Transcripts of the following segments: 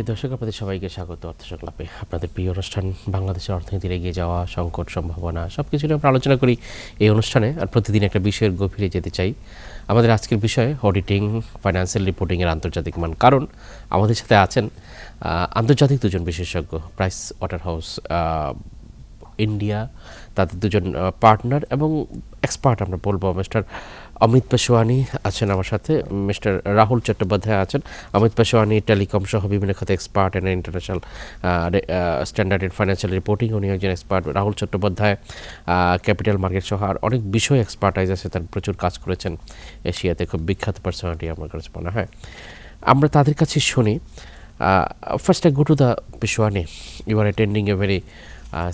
প্রিয় দর্শক, আপনাদের সবাইকে স্বাগত অর্থসংলাপে। আপনাদের প্রিয় অনুষ্ঠান বাংলাদেশের অর্থনীতির এগিয়ে যাওয়া, সংকট, সম্ভাবনা সবকিছু নিয়ে আমরা আলোচনা করি এই অনুষ্ঠানে। আর প্রতিদিন একটা বিষয়ের গভীরে যেতে চাই। আমাদের আজকের বিষয় অডিটিং, ফাইন্যান্সিয়াল রিপোর্টিংয়ের আন্তর্জাতিক মান। কারণ আমাদের সাথে আছেন আন্তর্জাতিক দুজন বিশেষজ্ঞ, প্রাইস ওয়াটারহাউস ইন্ডিয়া, তাদের দুজন পার্টনার এবং এক্সপার্ট আমরা বলবো। মিস্টার অমিত পেশওয়ানি আছেন আমার সাথে, মিস্টার রাহুল চট্টোপাধ্যায় আছেন। অমিত পেশওয়ানি টেলিকম সহ বিভিন্ন খাতে expert and international standard in financial reporting, উনি একজন expert. Rahul Chattopadhyay capital market সহ আর অনেক বিষয় এক্সপার্টাইজ আছে, তার প্রচুর কাজ করেছেন এশিয়াতে, খুব বিখ্যাত পার্সোনালিটি আমার কাছে মনে হয়। আমরা তাদের কাছে শুনি। First I go to the Peshwani, you are attending a very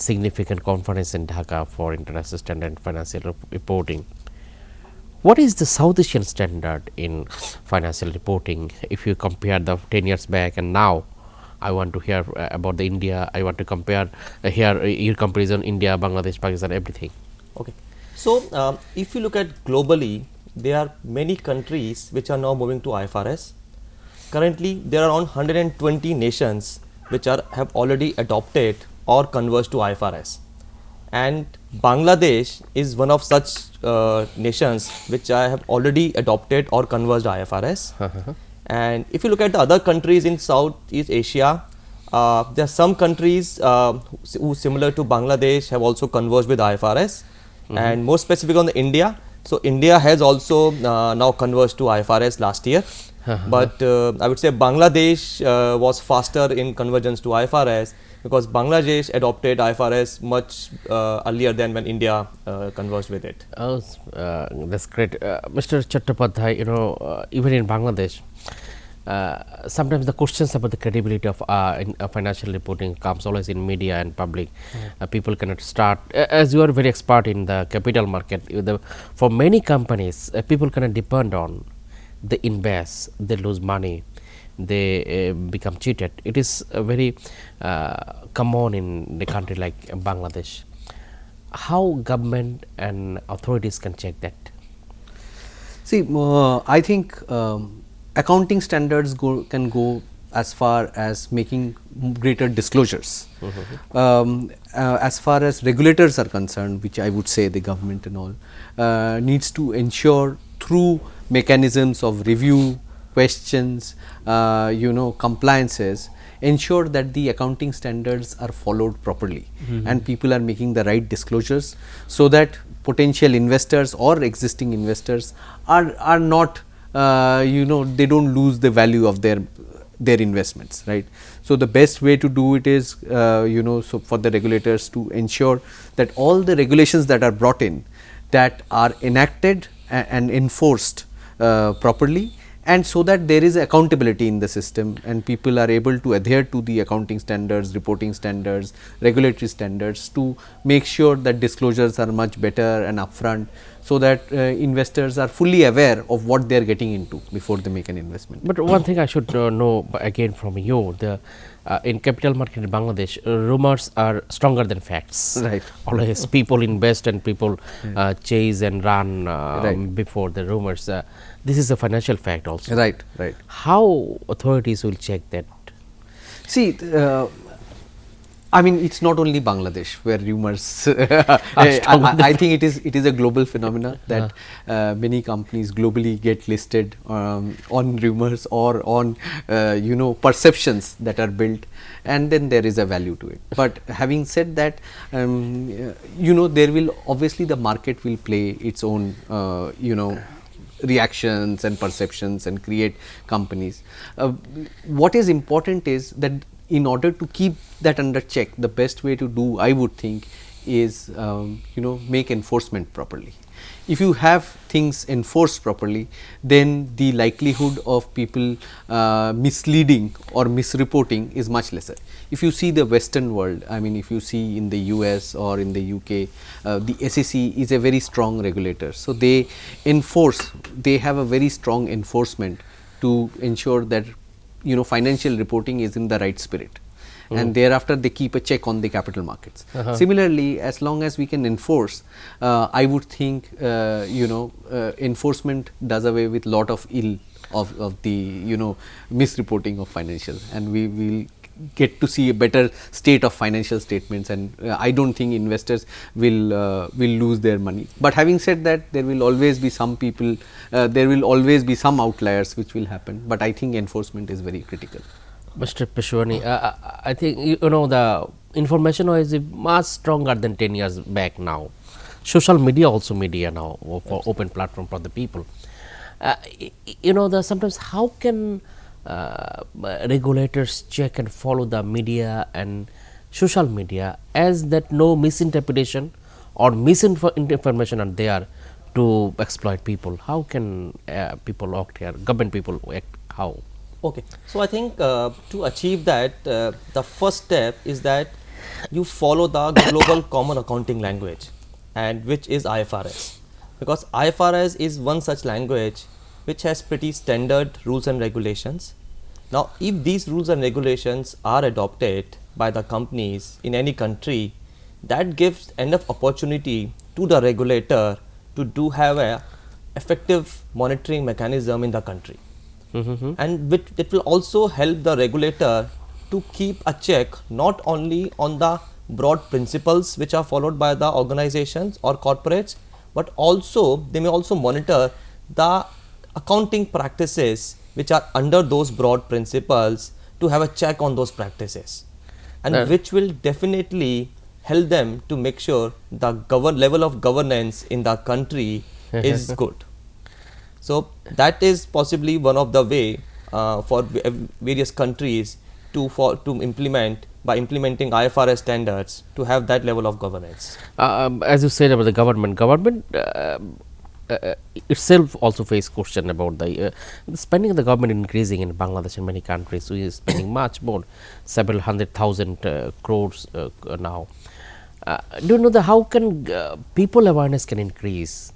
significant conference in Dhaka for International Standard Financial Reporting. What is the South Asian standard in financial reporting if you compare the 10 years back and now? I want to hear about the India. I want to compare here your comparison India, Bangladesh, Pakistan, everything. Okay. So, if you look at globally, there are many countries which are now moving to IFRS. Currently, there are around 120 nations which have already adopted or converged to IFRS, and Bangladesh is one of such nations which have already adopted or converged IFRS. And if you look at the other countries in Southeast Asia, there are some countries who similar to Bangladesh have also converged with IFRS, and more specific on the India. So India has also now converged to IFRS last year. But I would say Bangladesh was faster in convergence to IFRS because Bangladesh adopted IFRS much earlier than when India converged with it. Oh, that's great. Mr. Chattopadhay, even in Bangladesh, sometimes the questions about the credibility of financial reporting comes always in media and public. People cannot start, as you are very expert in the capital market, for many companies, people cannot depend on. They invest, they lose money, they become cheated. It is very common in the country like Bangladesh. How government and authorities can check that? See, I think accounting standards can go as far as making greater disclosures. As far as regulators are concerned, which I would say the government and all, needs to ensure through mechanisms of review, questions, compliances, ensure that the accounting standards are followed properly and people are making the right disclosures so that potential investors or existing investors are not, they don't lose the value of their investments, right? So the best way to do it is, so for the regulators to ensure that all the regulations that are brought in, that are enacted and enforced properly, and so that there is accountability in the system and people are able to adhere to the accounting standards, reporting standards, regulatory standards to make sure that disclosures are much better and upfront, so that investors are fully aware of what they are getting into before they make an investment. But one thing I should know again from you, in capital market in Bangladesh, rumors are stronger than facts. Right. Always people invest and people chase and run before the rumors. This is a financial fact also. Right. How authorities will check that? See, I mean, it's not only Bangladesh where rumors. I think it is a global phenomena that many companies globally get listed on rumors or on perceptions that are built, and then there is a value to it. But having said that, there will obviously the market will play its own reactions and perceptions and create companies. What is important is that in order to keep that under check, the best way to do, I would think, is make enforcement properly. If you have things enforced properly, then the likelihood of people misleading or misreporting is much lesser. If you see the Western world, I mean, if you see in the US or in the UK, the SEC is a very strong regulator. So they have a very strong enforcement to ensure that financial reporting is in the right spirit. And thereafter they keep a check on the capital markets. Similarly, as long as we can enforce, I would think enforcement does away with lot of ill of the misreporting of financial, and we will get to see a better state of financial statements, and I don't think investors will lose their money. But having said that, there will always be some people, there will always be some outliers which will happen, but I think enforcement is very critical. Mr. Peshwani, I think the information is much stronger than 10 years back now. Social media also media now for open platform for the people. Sometimes how can regulators check and follow the media and social media as that no misinterpretation or misinformation are there to exploit people? How can people act here, government people act, how? Okay, so I think to achieve that, the first step is that you follow the global common accounting language, and which is IFRS, because IFRS is one such language which has pretty standard rules and regulations. Now, if these rules and regulations are adopted by the companies in any country, that gives enough opportunity to the regulator to have a effective monitoring mechanism in the country. And it will also help the regulator to keep a check not only on the broad principles which are followed by the organizations or corporates, but also they may also monitor the accounting practices which are under those broad principles, to have a check on those practices, and which will definitely help them to make sure the level of governance in the country is good. So that is possibly one of the way for various countries to implement, by implementing IFRS standards, to have that level of governance. As you said about the government itself also face question about the spending of the government increasing in Bangladesh and many countries. We are spending much more, several 100,000 crores now. Do you know how can people awareness can increase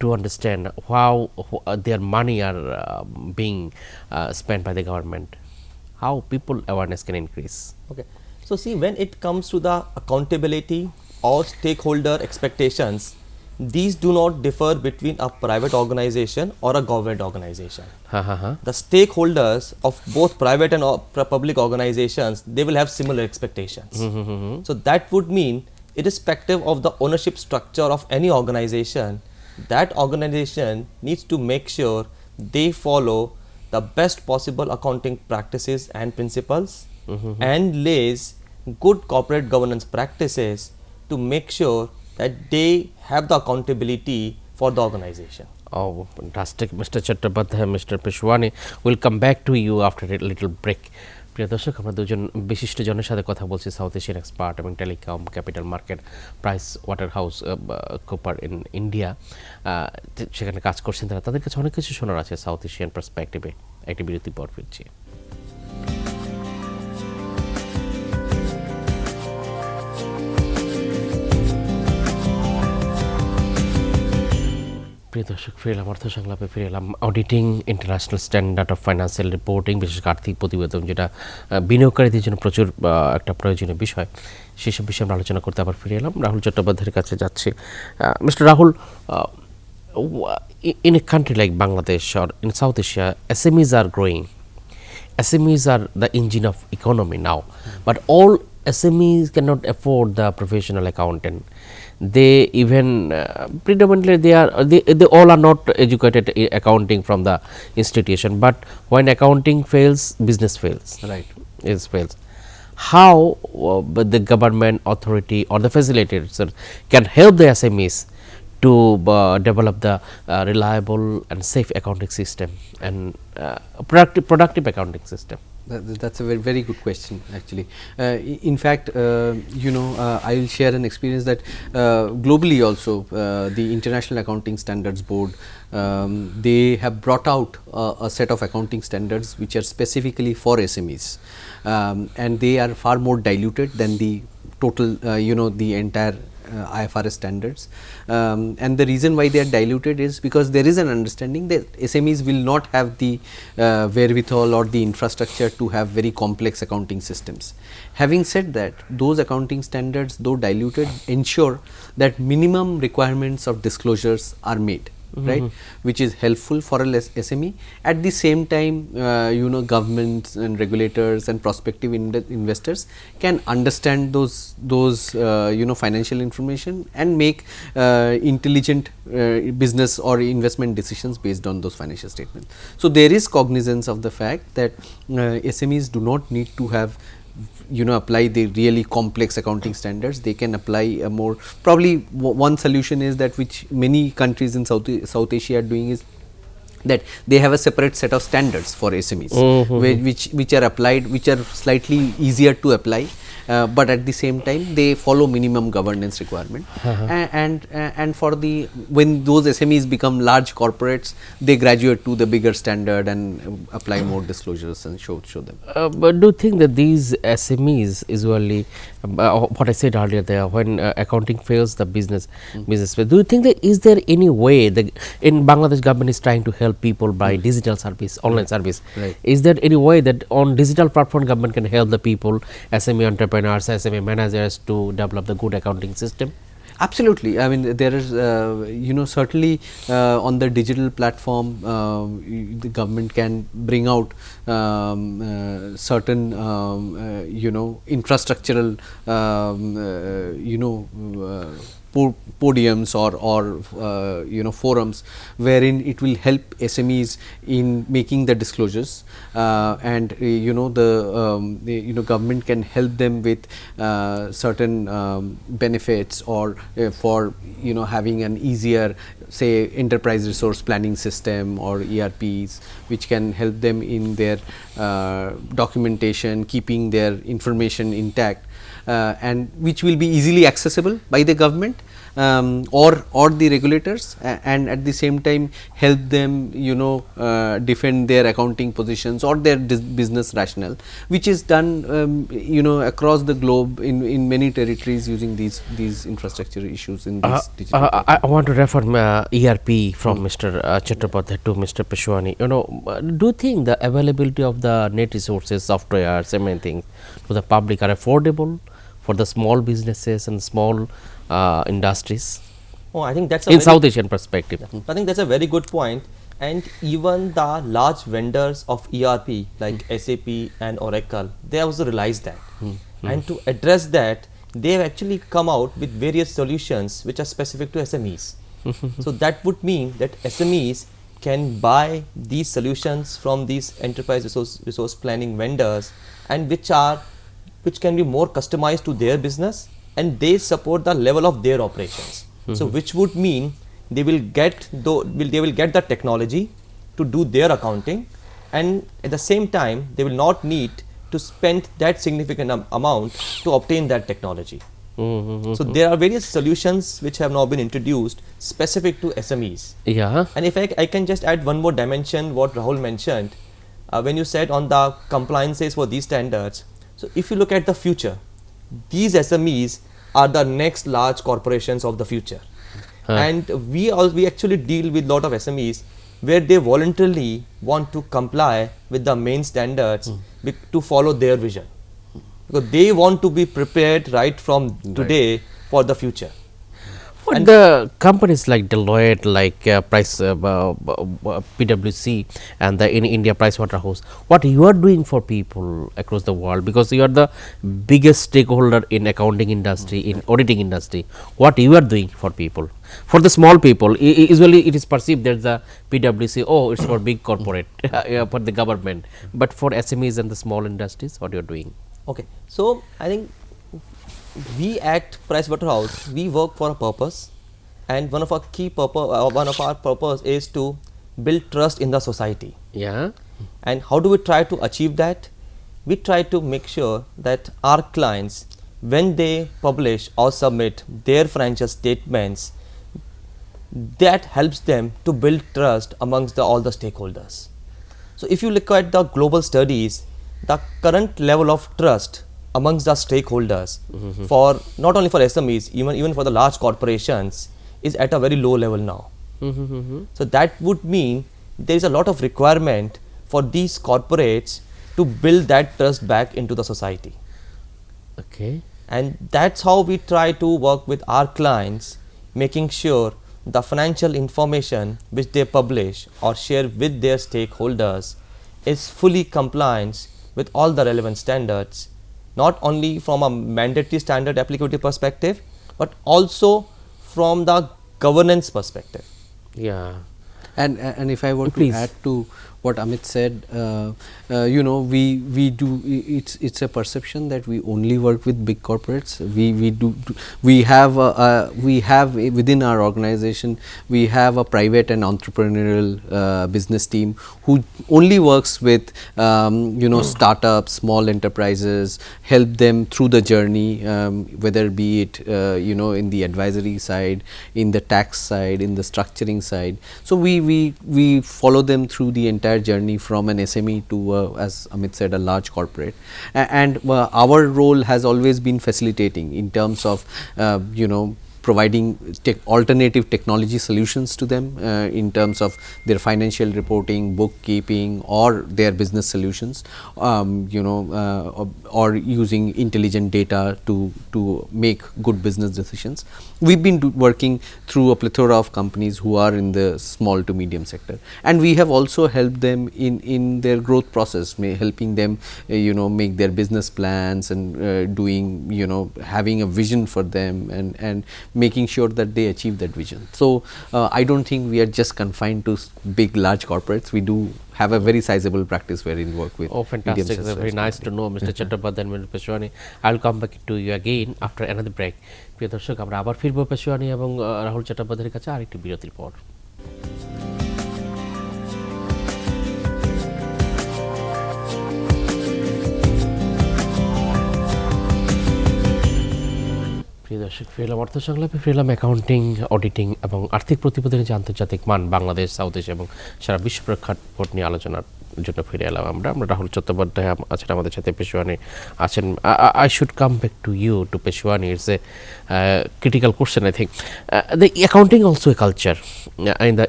to understand how their money are being spent by the government? How people awareness can increase? Okay, so see, when it comes to the accountability or stakeholder expectations, these do not differ between a private organization or a government organization. The stakeholders of both private and public organizations, they will have similar expectations. So that would mean, irrespective of the ownership structure of any organization, that organization needs to make sure they follow the best possible accounting practices and principles, and lays good corporate governance practices to make sure that they have the accountability for the organization. Oh, fantastic, Mr. Chattopadhay, Mr. Peshwani. We'll come back to you after a little break. প্রিয় দর্শক, আমরা দুজন বিশিষ্ট জনের সাথে কথা বলছি, south Asian expert এবং telecom, capital market, price water house Cooper in India, সেখানে কাজ করছেন তারা। তাদের কাছে অনেক কিছু শোনার আছে সাউথ এশিয়ান পার্সপেক্টিভে। একটি বিরতি পর ফিরছি। প্রিয় দর্শক, ফিরে এলাম অর্থসংলাপে, ফিরে এলাম auditing, international standard of financial reporting, বিশেষ আর্থিক প্রতিবেদন, যেটা বিনিয়োগকারীদের জন্য প্রচুর একটা প্রয়োজনীয় বিষয়, সেসব বিষয়ে আমরা আলোচনা করতে আবার ফিরে এলাম। রাহুল চট্টোপাধ্যায়ের কাছে যাচ্ছি। Mister Rahul, in a country like Bangladesh or in South Asia, SMEs are growing. SMEs are the engine of economy now, but all SMEs cannot afford the professional accountant. They even predominantly they all are not educated accounting from the institution, but when accounting fails, business fails. Right, it fails. How the government authority or the facilitators can help the SMEs to develop the reliable and safe accounting system and productive accounting system? That's a very, very good question actually. In fact, I will share an experience that globally also the International Accounting Standards Board, they have brought out a set of accounting standards which are specifically for SMEs, and they are far more diluted than the total, the entire IFRS standards, and the reason why they are diluted is because there is an understanding that SMEs will not have the wherewithal or the infrastructure to have very complex accounting systems. Having said that, those accounting standards, though diluted, ensure that minimum requirements of disclosures are made. right, which is helpful for a SME. At the same time, governments and regulators and prospective investors can understand those financial information and make intelligent business or investment decisions based on those financial statements. So, there is cognizance of the fact that SMEs do not need to have apply the really complex accounting standards. They can apply a more, probably one solution is that, which many countries in South Asia are doing, is that they have a separate set of standards for SMEs, which are applied, which are slightly easier to apply, but at the same time they follow minimum governance requirement. And for the, when those SMEs become large corporates, they graduate to the bigger standard and apply more disclosures and show them. But do you think that these SMEs usually, what I said earlier there, when accounting fails the business, do you think that is there any way that in Bangladesh government is trying to help people by digital service, online service? Right. Is there any way that on digital platform government can help the people, SME entrepreneurs, SME managers to develop the good accounting system? Absolutely. I mean, there is, certainly on the digital platform, the government can bring out certain, infrastructural, podiums or forums wherein it will help SMEs in making the disclosures, and the government can help them with certain benefits, or for having an easier, say, enterprise resource planning system or ERPs, which can help them in their documentation, keeping their information intact, and which will be easily accessible by the government or the regulators, and at the same time help them defend their accounting positions or their business rationale, which is done across the globe in many territories using these infrastructure issues in these digital. I want to refer ERP from Mr. Chattopadhay to Mr. Peshwani. Do you think the availability of the net resources, software, so many things to the public are affordable for the small businesses and small industries? Oh, I think that's in South Asian perspective. I think that's a very good point. And even the large vendors of ERP like SAP and Oracle, they also realize that. And to address that, they have actually come out with various solutions which are specific to SMEs. So that would mean that SMEs can buy these solutions from these enterprise resource planning vendors, and which can be more customized to their business, and they support the level of their operations. So which would mean they will get the technology to do their accounting, and at the same time they will not need to spend that significant amount to obtain that technology. So there are various solutions which have now been introduced specific to SMEs. Yeah. And if I can just add one more dimension, what Rahul mentioned, when you said on the compliances for these standards. So if you look at the future, these SMEs are the next large corporations of the future. And we actually deal with a lot of SMEs where they voluntarily want to comply with the main standards to follow their vision, because they want to be prepared right from today for the future. But the companies like Deloitte, like PwC, and in India Pricewaterhouse, what you are doing for people across the world, because you are the biggest stakeholder in accounting industry, in auditing industry, what you are doing for people, for the small people? Usually it is perceived that the PwC, oh, it's for big corporate, for the government, but for SMEs and the small industries, what you are doing? Okay, so I think we at Pricewaterhouse, we work for a purpose, and one of our purpose is to build trust in the society. Yeah. And how do we try to achieve that? We try to make sure that our clients, when they publish or submit their financial statements, that helps them to build trust amongst all the stakeholders. So if you look at the global studies, the current level of trust amongst the stakeholders for not only for SMEs, even for the large corporations, is at a very low level now. So that would mean there is a lot of requirement for these corporates to build that trust back into the society. Okay. And that's how we try to work with our clients, making sure the financial information which they publish or share with their stakeholders is fully compliant with all the relevant standards, not only from a mandatory standard applicability perspective, but also from the governance perspective. Yeah. And if I were Please. to add to what Amit said, you know, we do, it's a perception that we only work with big corporates. We have within our organization, we have a private and entrepreneurial business team who only works with you know, startups, small enterprises, help them through the journey, whether be it you know, in the advisory side, in the tax side, in the structuring side. So we follow them through the entire journey from an SME to as Amit said, a large corporate, and our role has always been facilitating in terms of you know, providing alternative technology solutions to them in terms of their financial reporting, bookkeeping, or their business solutions, you know, or using intelligent data to make good business decisions. We've been working through a plethora of companies who are in the small to medium sector, and we have also helped them in their growth process, helping them you know, make their business plans and doing, you know, having a vision for them and making sure that they achieve that vision. So I don't think we are just confined to big large corporates. We do have a very sizable practice wherein we work with. Oh, fantastic! It's very nice to know, Mr. Chattopadhay Amit Peshwani. I'll come back to you again after another break. প্রিয় দর্শক, আমরা আবার ফিরবো পেশওয়ানি এবং রাহুল চট্টোপাধ্যায়ের কাছে আরেকটি বিরতির পর। প্রিয় দর্শক, ফিরলাম অর্থ সংলাপে, ফিরলাম অ্যাকাউন্টিং, অডিটিং এবং আর্থিক প্রতিবেদনের যে আন্তর্জাতিক মান বাংলাদেশ, সাউথ এশিয়া এবং সারা বিশ্ব প্রেক্ষাপট নিয়ে আলোচনার জন্য ফিরে এলাম আমরা রাহুল চট্টোপাধ্যায় আছেন আমাদের সাথে, পেশওয়ানি আছেন। I should come back to you, to Peshwani. It's a critical question, I think. The accounting also a culture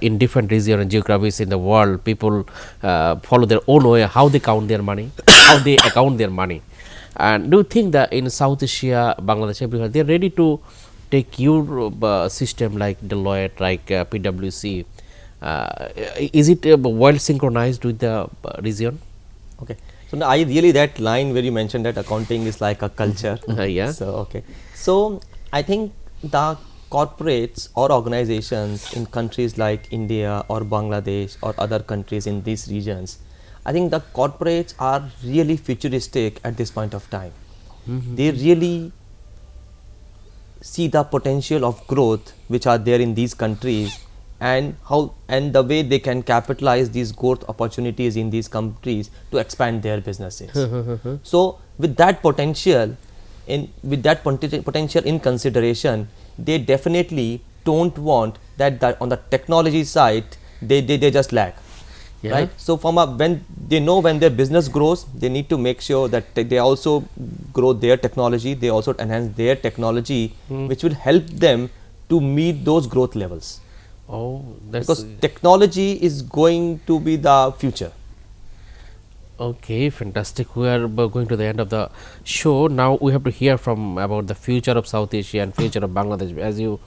in different regions and geographies in the world. People follow their own way how they count their money, how they account their money. And do you think that in South Asia, Bangladesh, everywhere, they are ready to take your system like Deloitte, like PwC? Is it well synchronized with the region? Okay. So now I really, that line where you mentioned that accounting is like a culture. Yeah. So okay. So I think the corporates or organizations in countries like India or Bangladesh or other countries in these regions, I think the corporates are really futuristic at this point of time. They really see the potential of growth which are there in these countries, and how and the way they can capitalize these growth opportunities in these countries to expand their businesses. So with that potential in consideration, they definitely don't want that on the technology side they just lag. Yeah. Right. So from when they know when their business grows, they need to make sure that they also grow their technology, they also enhance their technology, which will help them to meet those growth levels. Oh, that's Because technology is going to be the future. okay, fantastic. We are going to the end of the show. Now we have to hear from about the future of South Asia and future of Bangladesh. As you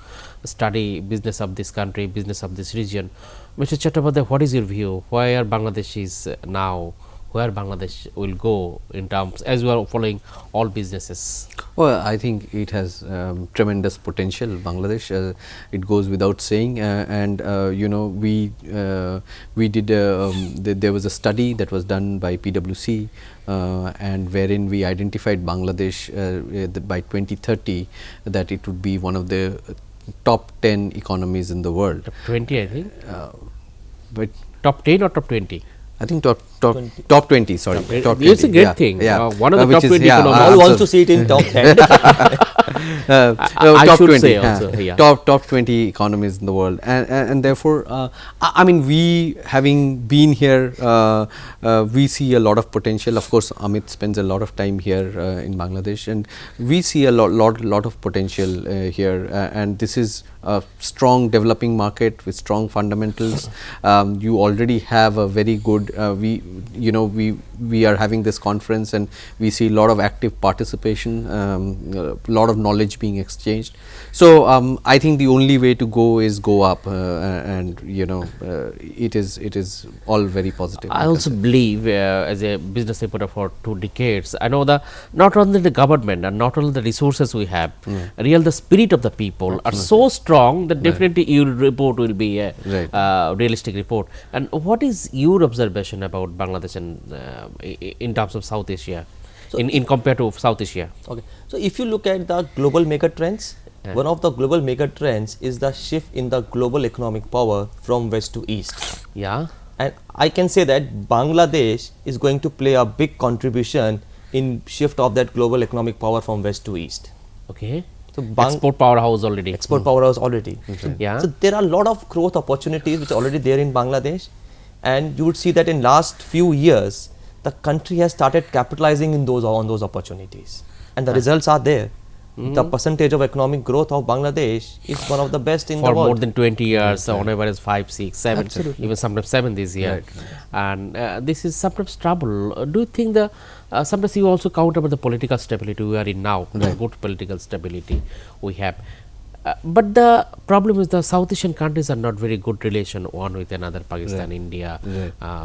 study business of this country, business of this region, Mr. Chattopadhay, what is your view? Where Bangladesh is now? Where Bangladesh will go in terms, as you are following all businesses? Well, I think it has tremendous potential, Bangladesh. It goes without saying, and you know, we did there was a study that was done by PwC, and wherein we identified Bangladesh by 2030 that it would be one of the top 10 economies in the world. Top 20, I think. But Top 10 or top 20? I think top 20. Sorry, top 20. It's a great thing. One of the top 20 economies. All wants to see it in top 10. I top should 20, say also, yeah. top 20 economies in the world, and therefore I mean, we having been here, we see a lot of potential. Of course, Amit spends a lot of time here in Bangladesh, and we see a lot of potential here, and this is a strong developing market with strong fundamentals. You already have a very good we are having this conference, and we see a lot of active participation, a lot of knowledge knowledge being exchanged. So I think the only way to go is go up, and it is all very positive. I also believe as a business reporter for 2 decades, I know not only the government and not only the resources we have, the spirit of the people are so strong that definitely your report will be a realistic report. And what is your observation about Bangladesh and in terms of South Asia, in compared to South Asia? Okay, so if you look at the global mega trends, one of the global mega trends is the shift in the global economic power from west to east. Yeah. And I can say that Bangladesh is going to play a big contribution in shift of that global economic power from west to east. Okay. So export powerhouse already. Export powerhouse already. Yeah. So there are a lot of growth opportunities which are already there in Bangladesh, and you would see that in last few years the country has started capitalizing on those opportunities, and the results are there. The percentage of economic growth of Bangladesh is one of the best in the world. For more than 20 years, on average 5, 6, 7, Absolutely. even sometimes 7 this year. And this is sometimes trouble. Do you think sometimes you also count about the political stability we are in now, good political stability we have. But the problem is the South Asian countries are not very good relation one with another, Pakistan, India,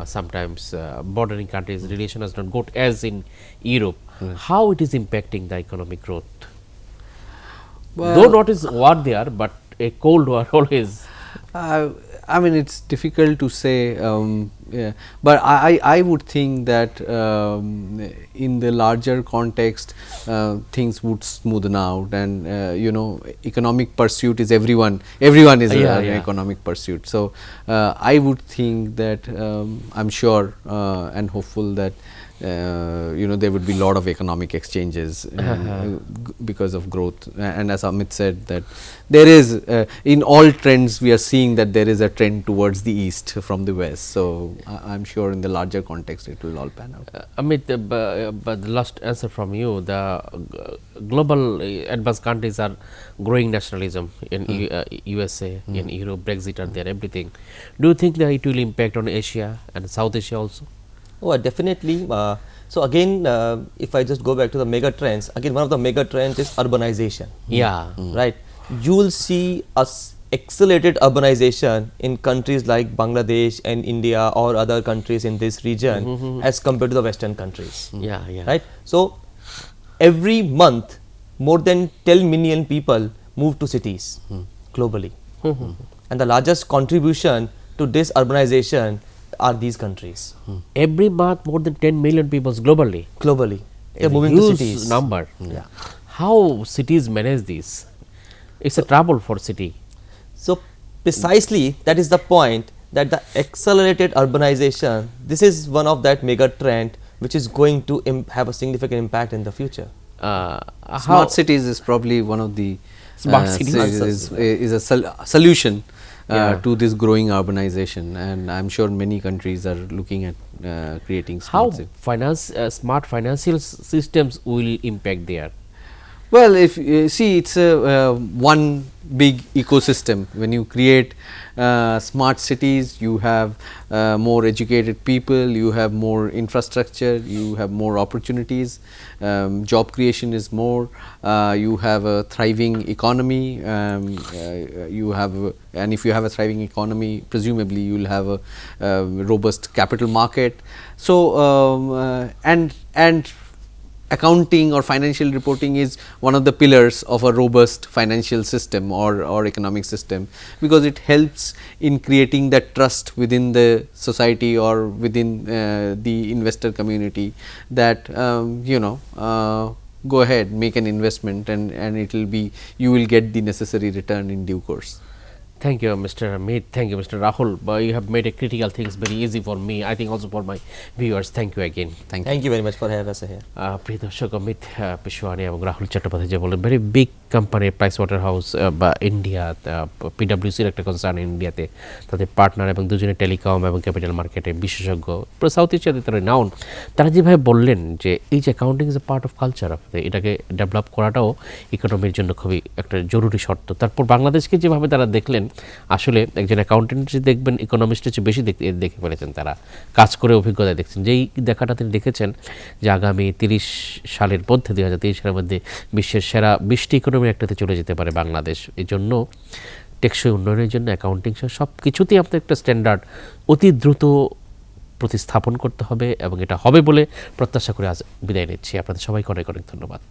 sometimes bordering countries relation is not good as in Europe. How it is impacting the economic growth? Though not is war there, but a cold war always. I mean, it's difficult to say, but I would think that in the larger context, things would smoothen out, and economic pursuit is everyone is an economic pursuit. So I would think that I'm sure and hopeful that there would be a lot of economic exchanges because of growth. And as Amit said, that there is in all trends we are seeing that there is a trend towards the east from the west. So I'm sure in the larger context it will all pan out. Amit, but the last answer from you, the global advanced countries are growing nationalism in USA, in Europe, Brexit are there, everything. Do you think that it will impact on Asia and South Asia also? Oh, definitely. So again, if I just go back to the mega trends, again one of the mega trends is urbanization. Yeah. Right. You will see accelerated urbanization in countries like Bangladesh and India or other countries in this region as compared to the Western countries. Yeah. Right. So every month, more than 10 million people move to cities globally, and the largest contribution to this urbanization are these countries. Every month more than 10 million people globally. They are moving to cities. Huge number. Yeah. How cities manage this? It's a trouble for city. So precisely that is the point, that the accelerated urbanization, this is one of that mega trend which is going to have a significant impact in the future. Smart cities is probably one of the Smart cities is a solution to this growing urbanization, and I'm sure many countries are looking at creating smart cities. How smart financial systems will impact there? Well, if see, it's a one big ecosystem. When you create smart cities, you have more educated people, you have more infrastructure, you have more opportunities, job creation is more, you have a thriving economy, you have and if you have a thriving economy, presumably you will have a robust capital market. So and accounting or financial reporting is one of the pillars of a robust financial system or economic system, because it helps in creating that trust within the society or within the investor community that go ahead, make an investment, and it will be, you will get the necessary return in due course. Thank you, Mr. Amit. Thank you, Mr. Rahul. You have made a critical things very easy for me. I think also for my viewers. Thank you again. Thank you very much for having us here. প্রিয় দর্শক, অমিত পেশওয়ানি এবং রাহুল চট্টোপাধ্যায় যে বললেন, very big company price water house বা India, পিডব্লিউসির একটা concern ইন্ডিয়াতে, তাদের partner এবং দুজনে টেলিকম এবং ক্যাপিটাল মার্কেটে বিশেষজ্ঞ, সাউথ এশিয়াতে তারা নাউন। তারা যেভাবে বললেন যে এই যে accounting is a part of culture, এটাকে ডেভেলপ করাটাও ইকোনমির জন্য খুবই একটা জরুরি শর্ত। তারপর বাংলাদেশকে যেভাবে তারা দেখলেন আসলে একজন অ্যাকাউন্টেন্ট যে দেখবেন ইকোনমিস্টের চেয়ে বেশি দেখে ফেলেছেন, তারা কাজ করে অভিজ্ঞতা দেখছেন। যেই দেখাটা তিনি দেখেছেন যে আগামী 30 সালের মধ্যে 2030 সালের মধ্যে বিশ্বের সেরা 20টি ইকোনমির একটাতে চলে যেতে পারে বাংলাদেশ। এই জন্য টেকসই উন্নয়নের জন্য অ্যাকাউন্টিং সহ সব কিছুতেই আপনার একটা স্ট্যান্ডার্ড অতি দ্রুত প্রতিস্থাপন করতে হবে, এবং এটা হবে বলে প্রত্যাশা করে আজ বিদায় নিচ্ছি। আপনাদের সবাইকে অনেক অনেক ধন্যবাদ।